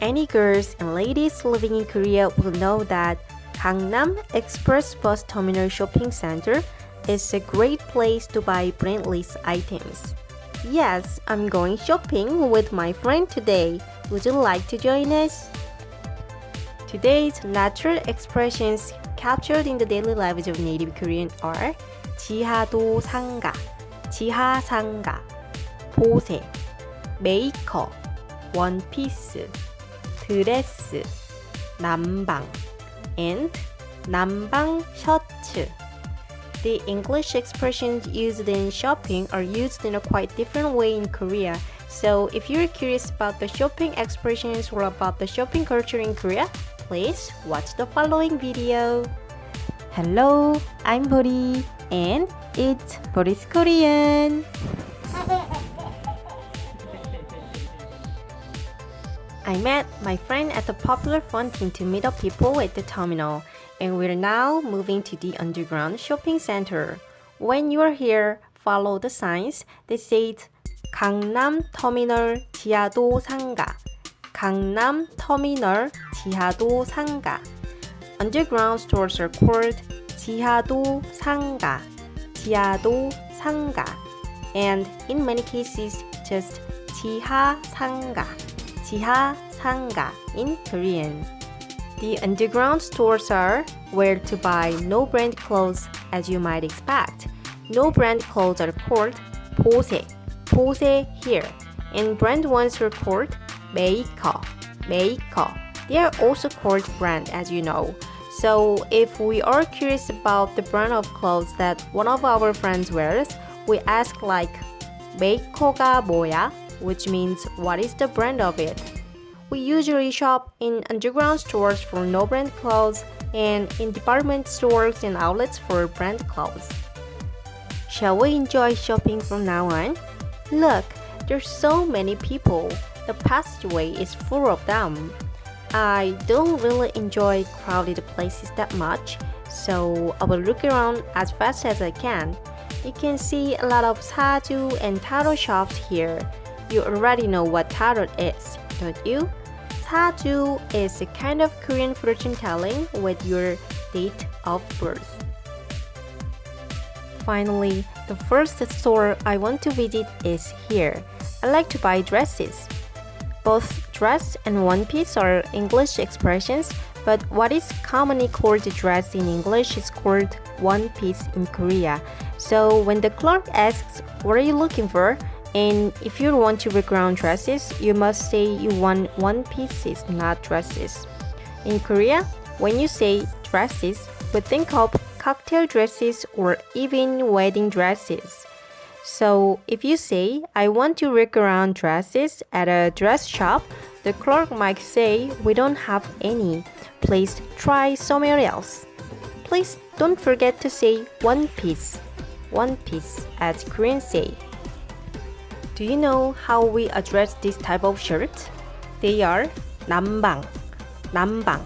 Any girls and ladies living in Korea will know that Gangnam Express Bus Terminal Shopping Center is a great place to buy brandless items. Yes, I'm going shopping with my friend today. Would you like to join us? Today's natural expressions captured in the daily lives of native Korean are 지하도상가, 지하상가, 보세, 메이커, 원피스, 드레스, 남방, and 남방 셔츠. The English expressions used in shopping are used in a quite different way in Korea. So if you're curious about the shopping expressions or about the shopping culture in Korea, please watch the following video. Hello, I'm Bori, and it's Bori's Korean. I met my friend at the popular fun team to meet up people at the terminal, and we're now moving to the underground shopping center. When you are here, follow the signs that say 강남 터미널 지하도상가, 강남 터미널 지하도상가. Underground stores are called 지하도상가, 지하도상가, and in many cases just 지하상가, 지하상가 in Korean. The underground stores are where to buy no-brand clothes, as you might expect. No-brand clothes are called 보세, 보세 here, and brand ones are called 메이커, 메이커. They are also called brand, as you know. So if we are curious about the brand of clothes that one of our friends wears, we ask like 메이커가 뭐야? Which means what is the brand of it? We usually shop in underground stores for no-brand clothes and in department stores and outlets for brand clothes. Shall we enjoy shopping from now on? Look, there's so many people. The passageway is full of them. I don't really enjoy crowded places that much, so I will look around as fast as I can. You can see a lot of 사주 and tarot shops here. You already know what tarot is, don't you? 사주 is a kind of Korean fortune telling with your date of birth. Finally, the first store I want to visit is here. I like to buy dresses. Both dress and one piece are English expressions, but what is commonly called dress in English is called one piece in Korea. So when the clerk asks, "What are you looking for?" and if you want to background dresses, you must say you want one pieces, not dresses. In Korea, when you say dresses, we think of cocktail dresses or even wedding dresses. So if you say, "I want to look around dresses at a dress shop," the clerk might say, "We don't have any. Please try somewhere else." Please don't forget to say one piece, as Koreans say. Do you know how we address this type of shirt? They are 남방, 남방,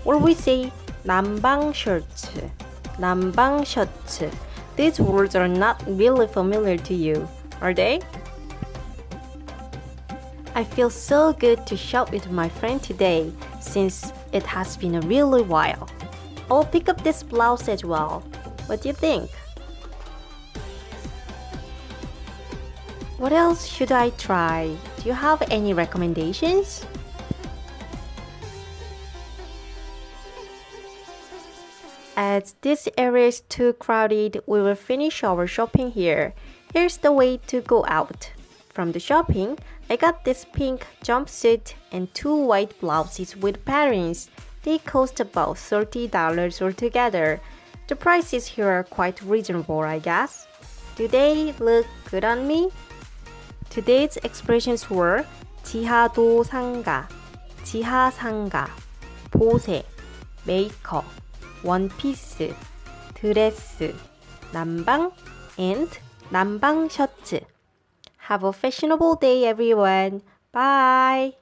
or we say 남방 셔츠, 남방 셔츠. These words are not really familiar to you, are they? I feel so good to shop with my friend today, since it has been a really while. I'll pick up this blouse as well. What do you think? What else should I try? Do you have any recommendations? As this area is too crowded, we will finish our shopping here. Here's the way to go out. From the shopping, I got this pink jumpsuit and two white blouses with patterns. They cost about $30 altogether. The prices here are quite reasonable, I guess. Do they look good on me? Today's expressions were 지하도상가, 지하상가, 보세, 메이커, 원피스, 드레스, 남방, and 남방 셔츠. Have a fashionable day, everyone. Bye!